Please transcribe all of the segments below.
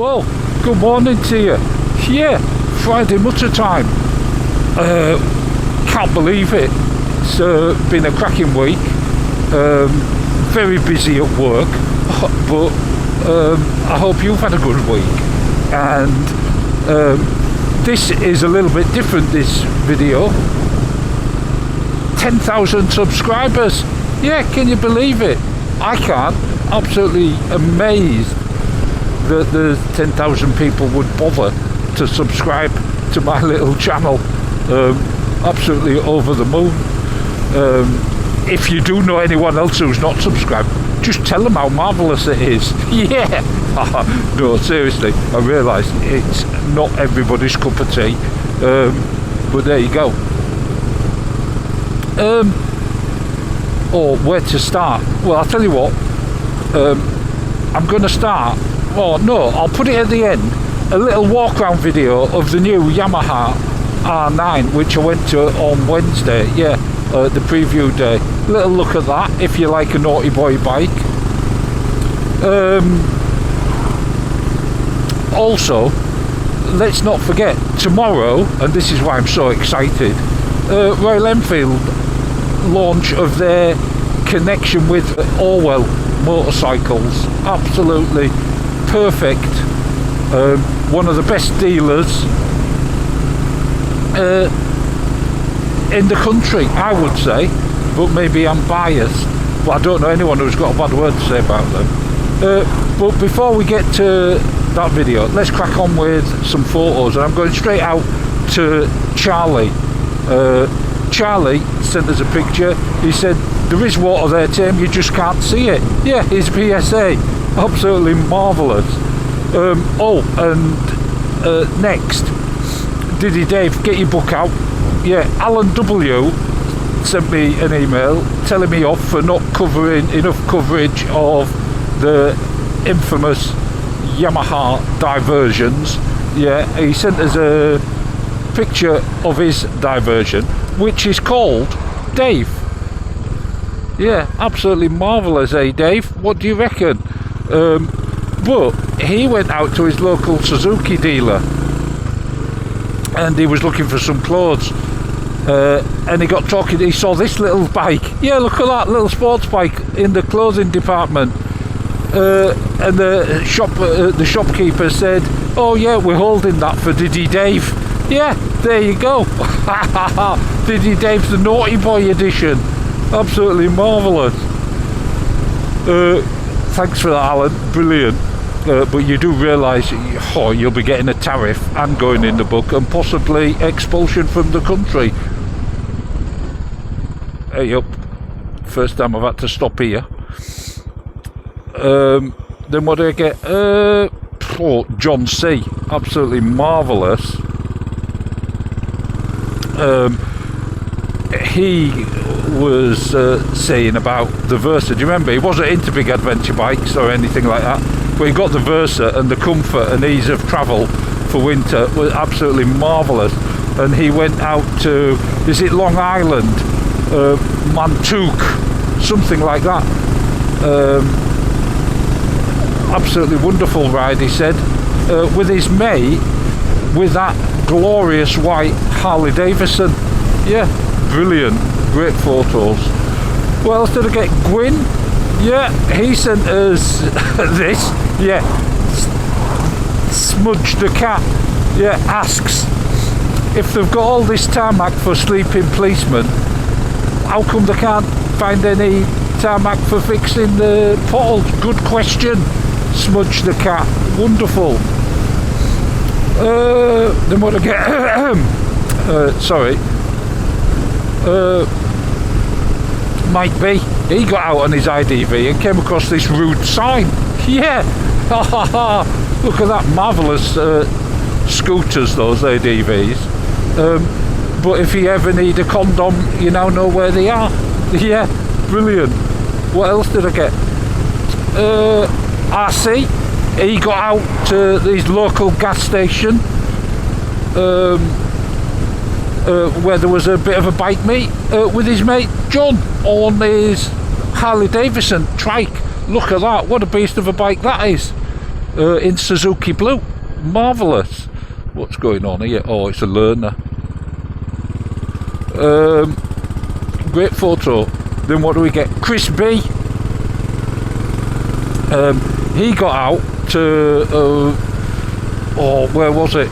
Well, good morning to you. Yeah, Friday Mutter time. Can't believe it. It's been a cracking week. Very busy at work, but I hope you've had a good week. And this is a little bit different, this video. 10,000 subscribers. Yeah, can you believe it? I can't. Absolutely amazed that the 10,000 people would bother to subscribe to my little channel. Absolutely over the moon. If you do know anyone else who's not subscribed, just tell them how marvellous it is. Yeah. No, seriously, I realise it's not everybody's cup of tea, but there you go. Or where to start? Well, I'll tell you what, I'm going to start, oh no, I'll put it at the end, a little walk around video of the new Yamaha R9, which I went to on Wednesday, yeah, the preview day. Little look at that, if you like a naughty boy bike. Also, let's not forget, tomorrow, and this is why I'm so excited, Royal Enfield launch of their connection with Orwell Motorcycles. Absolutely perfect. One of the best dealers in the country, I would say, but maybe I'm biased, but I don't know anyone who's got a bad word to say about them. But before we get to that video, let's crack on with some photos, and I'm going straight out to Charlie. Charlie sent us a picture. He said there is water there, Tim, you just can't see it. Yeah, his PSA, absolutely marvellous. Oh, and next, Diddy Dave, get your book out. Yeah, Alan W sent me an email telling me off for not covering enough coverage of the infamous Yamaha diversions. Yeah, he sent us a picture of his diversion, which is called Dave. Yeah, absolutely marvellous, eh, Dave? What do you reckon? But he went out to his local Suzuki dealer and he was looking for some clothes, and he got talking. He saw this little bike. Yeah, look at that little sports bike in the clothing department, and the shopkeeper said, oh yeah, we're holding that for Diddy Dave. Yeah, there you go. Diddy Dave's the naughty boy edition. Absolutely marvellous. Thanks for that, Alan. Brilliant. But you do realise, you'll be getting a tariff and going in the book and possibly expulsion from the country. Hey up. First time I've had to stop here. Then what do I get? John C. Absolutely marvellous. He was saying about the Versa. Do you remember? He wasn't into big adventure bikes or anything like that, but he got the Versa, and the comfort and ease of travel for winter was absolutely marvellous. And he went out to, is it Long Island, Montauk, something like that. Absolutely wonderful ride, he said, with his mate, with that glorious white Harley Davidson. Yeah, brilliant, great photos. What else did I get? Gwyn, yeah, he sent us this. Yeah, Smudge the Cat, yeah, asks if they've got all this tarmac for sleeping policemen, how come they can't find any tarmac for fixing the potholes? Good question, Smudge the Cat. Wonderful. Then what I get? Sorry. Mike B, he got out on his IDV and came across this rude sign. Yeah. Look at that, marvellous scooters, those ADVs. But if you ever need a condom, you now know where they are. Yeah, brilliant. What else did I get? RC, he got out to his local gas station, where there was a bit of a bike meet with his mate John on his Harley Davidson trike. Look at that, what a beast of a bike that is. in Suzuki blue. Marvellous. What's going on here? Oh, it's a learner. Great photo. Then what do we get? Chris B. He got out to where was it?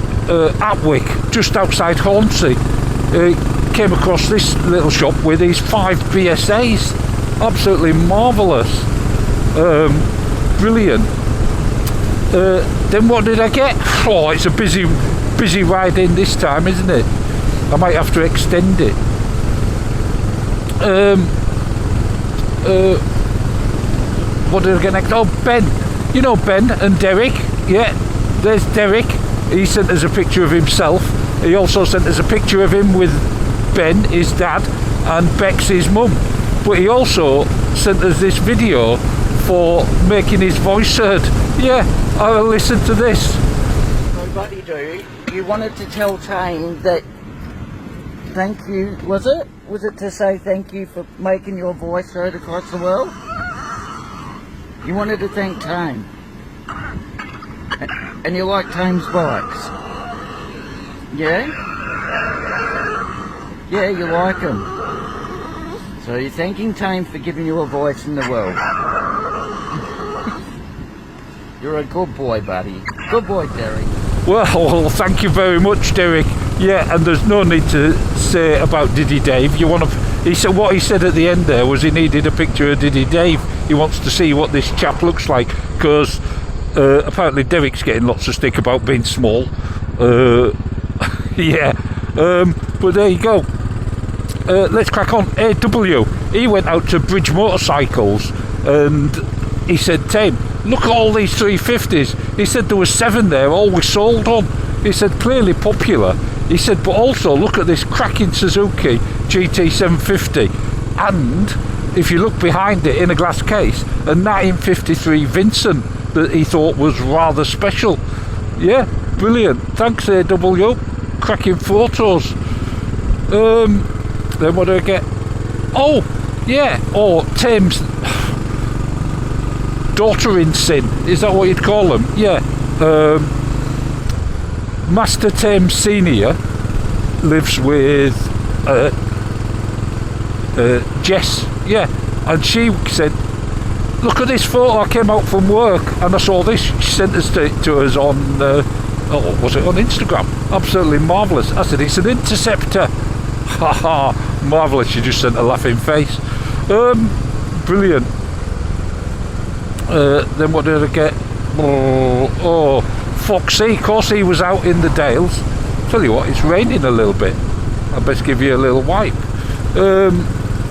Atwick, just outside Hornsey. Came across this little shop with these 5 BSAs. Absolutely marvellous. Brilliant. Then what did I get? Oh, it's a busy ride in this time, isn't it? I might have to extend it. What did I get next? Oh, Ben. You know Ben and Derek? Yeah, there's Derek. He sent us a picture of himself. He also sent us a picture of him with Ben, his dad, and Bex, his mum. But he also sent us this video for making his voice heard. Yeah, I'll listen to this. So, Buddy Do, you wanted to tell Tame that thank you, was it? Was it to say thank you for making your voice heard across the world? You wanted to thank Tame. And you like Tame's bikes? Yeah? Yeah, you like them. So you're thanking Tame for giving you a voice in the world. You're a good boy, buddy. Good boy, Derek. Well, thank you very much, Derek. Yeah, and there's no need to say about Diddy Dave. You want to? He said what he said at the end there was he needed a picture of Diddy Dave. He wants to see what this chap looks like because apparently Derek's getting lots of stick about being small. Yeah, but there you go. Let's crack on. AW. He went out to Bridge Motorcycles and he said, Tame, look at all these 350s. He said there were 7 there, all we sold on. He said clearly popular. He said, but also look at this cracking Suzuki GT750. And if you look behind it in a glass case, a 1953 Vincent that he thought was rather special. Yeah, brilliant. Thanks, AW. Cracking photos. Then what do I get? Oh, yeah. Oh, Tame's daughter in sin. Is that what you'd call them? Yeah. Master Tame Senior lives with Jess. Yeah. And she said, look at this photo. I came out from work and I saw this. She sent us to us on was it on Instagram? Absolutely marvellous. I said, it's an Interceptor. Haha, marvellous. She just sent a laughing face. Brilliant. Then what did I get? Oh, Foxy. Of course he was out in the Dales. Tell you what, it's raining a little bit. I best give you a little wipe.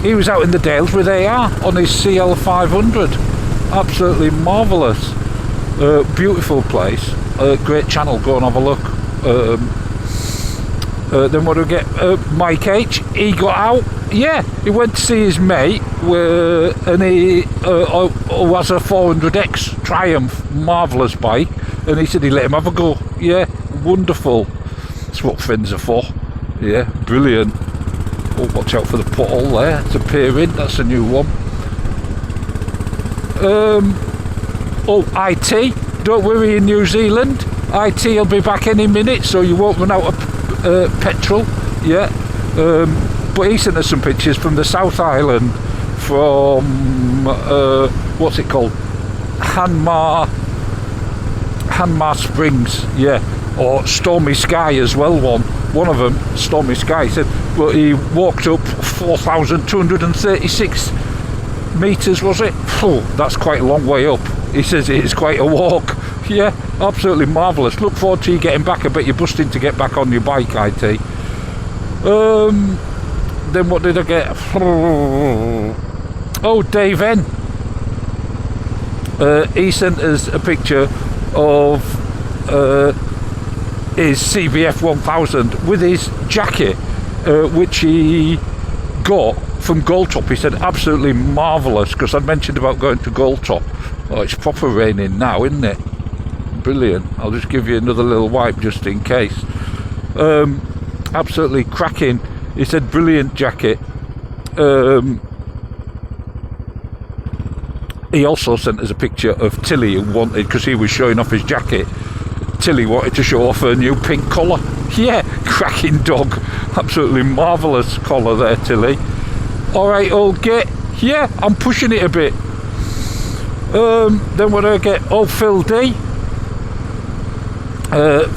He was out in the Dales with AR on his CL500. Absolutely marvellous. Beautiful place. Great channel. Go and have a look. Then what do we get? Mike H. He got out. Yeah, he went to see his mate, and he has a 400X Triumph, marvellous bike, and he said he let him have a go. Yeah, wonderful. That's what fins are for. Yeah, brilliant. Oh, watch out for the pothole there. It's a peer in. That's a new one. Oh, IT. Don't worry in New Zealand. IT will be back any minute, so you won't run out of petrol. Yeah. But he sent us some pictures from the South Island, from what's it called? Hanmar Springs. Yeah. Or Stormy Sky as well. One of them, Stormy Sky. He said, well, he walked up 4,236 metres, was it? Oh, that's quite a long way up. He says it's quite a walk. Yeah, absolutely marvellous. Look forward to you getting back. I bet you're busting to get back on your bike, IT. Then what did I get? Oh, Dave N. He sent us a picture of his CBF 1000 with his jacket, which he got from Goldtop. He said absolutely marvellous, because I'd mentioned about going to Goldtop. Oh, it's proper raining now, isn't it? Brilliant. I'll just give you another little wipe just in case. Absolutely cracking. He said he also sent us a picture of Tilly, who wanted, because he was showing off his jacket, Tilly wanted to show off her new pink collar. Yeah, cracking dog. Absolutely marvellous collar there, Tilly. Alright, old git. Yeah, I'm pushing it a bit. Then what do I get? Oh, Phil D.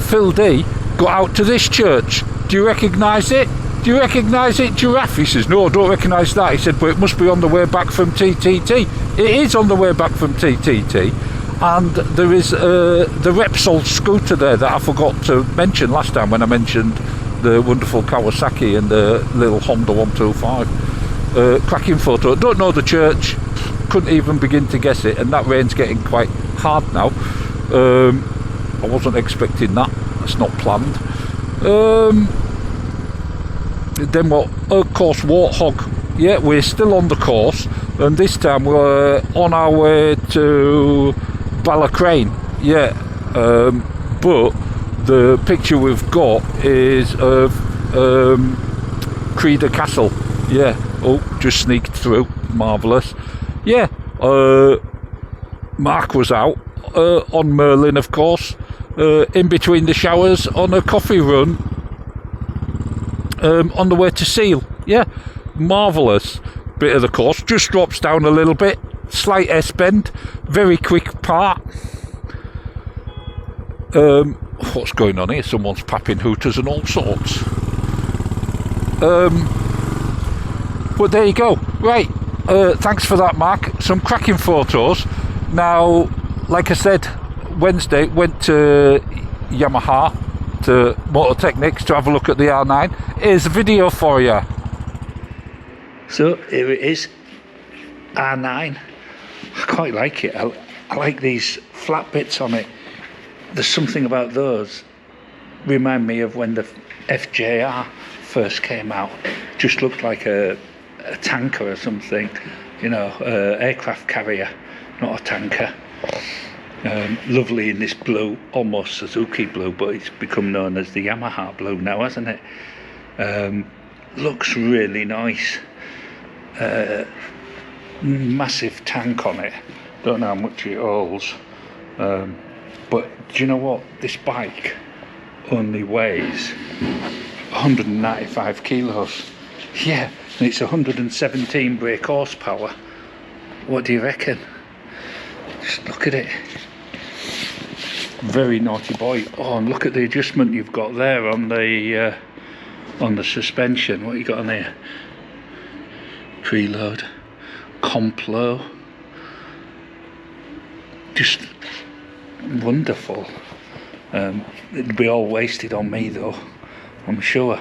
Phil D got out to this church. Do you recognise it? Do you recognise it, Giraffe? He says, no, I don't recognise that. He said, but it must be on the way back from TTT. It is on the way back from TTT. And there is the Repsol scooter there that I forgot to mention last time when I mentioned the wonderful Kawasaki and the little Honda 125. Cracking photo. Don't know the church. Couldn't even begin to guess it. And that rain's getting quite hard now. I wasn't expecting that. That's not planned. Then what? Of course, Warthog. Yeah, we're still on the course, and this time we're on our way to Ballacrane. Yeah, but the picture we've got is of Creda Castle. Yeah. Oh, just sneaked through. Marvellous. Yeah. Mark was out on Merlin, of course, in between the showers on a coffee run. On the way to Seal. Yeah, marvellous bit of the course. Just drops down a little bit, slight S-bend, very quick part. What's going on here? Someone's popping hooters and all sorts. But there you go. Right, thanks for that, Mark. Some cracking photos. Now, like I said, Wednesday went to Yamaha, to Mototechniks, to have a look at the R9. Here's a video for you. So here it is, R9. I quite like it. I like these flat bits on it. There's something about those remind me of when the FJR first came out. Just looked like a tanker or something, you know, aircraft carrier, not a tanker. Lovely in this blue, almost Suzuki blue, but it's become known as the Yamaha blue now, hasn't it? Looks really nice. Massive tank on it. Don't know how much it holds, but do you know what? This bike only weighs 195 kilos. Yeah, and it's 117 brake horsepower. What do you reckon? Just look at it. Very naughty boy. Oh, and look at the adjustment you've got there on the suspension. What you got on there? Preload, Complo. Just wonderful. It'd be all wasted on me though, I'm sure.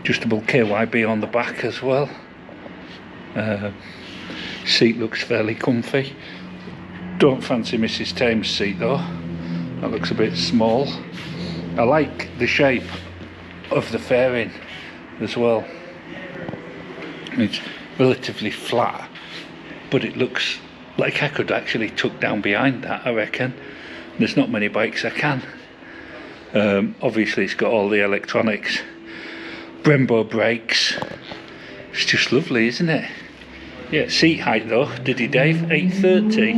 Adjustable KYB on the back as well. Seat looks fairly comfy. Don't fancy Mrs. Thames' seat though. That looks a bit small. I like the shape of the fairing as well. It's relatively flat, but it looks like I could actually tuck down behind that, I reckon. There's not many bikes I can. Obviously it's got all the electronics. Brembo brakes. It's just lovely, isn't it? Yeah, seat height though, did he Dave? 830?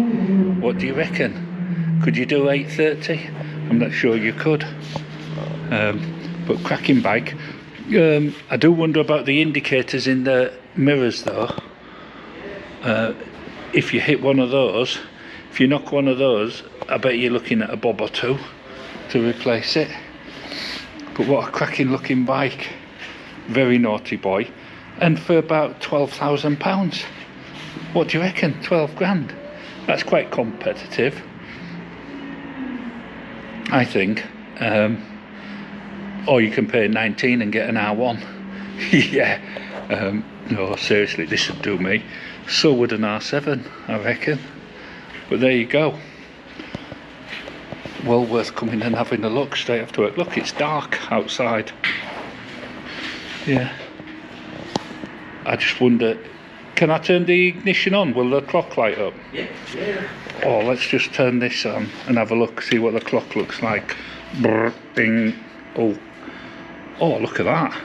What do you reckon? Could you do 830? I'm not sure you could. But cracking bike. I do wonder about the indicators in the mirrors though. If you hit one of those, if you knock one of those, I bet you're looking at a bob or two to replace it. But what a cracking looking bike. Very naughty boy. And for about £12,000. What do you reckon? 12 grand? That's quite competitive, I think. Or you can pay 19 and get an R1. Yeah. No, seriously, this would do me. So would an R7, I reckon. But there you go. Well worth coming and having a look straight after work. Look, it's dark outside. Yeah. I just wonder, can I turn the ignition on? Will the clock light up? Yeah. Oh, let's just turn this on and have a look, see what the clock looks like. Brr, ding. Oh, look at that.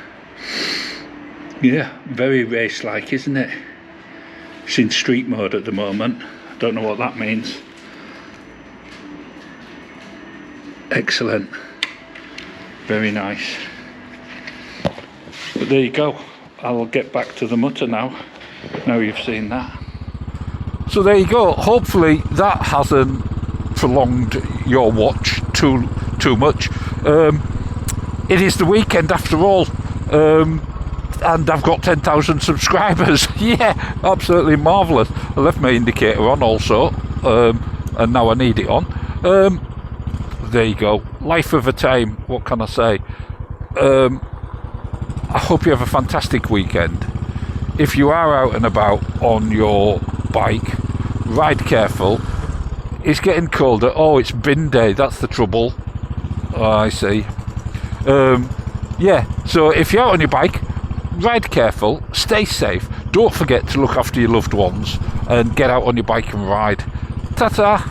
Yeah, very race-like, isn't it? It's in street mode at the moment. Don't know what that means. Excellent. Very nice. But there you go. I'll get back to the Mutter now you've seen that. So there you go. Hopefully that hasn't prolonged your watch too much. It is the weekend after all, and I've got 10,000 subscribers. Yeah, absolutely marvellous. I left my indicator on also, and now I need it on. There you go. Life of a time. What can I say? I hope you have a fantastic weekend. If you are out and about on your bike, ride careful. It's getting colder. Oh, it's bin day. That's the trouble. Oh, I see. Yeah, so if you're out on your bike, ride careful, stay safe. Don't forget to look after your loved ones and get out on your bike and ride. Ta-ta!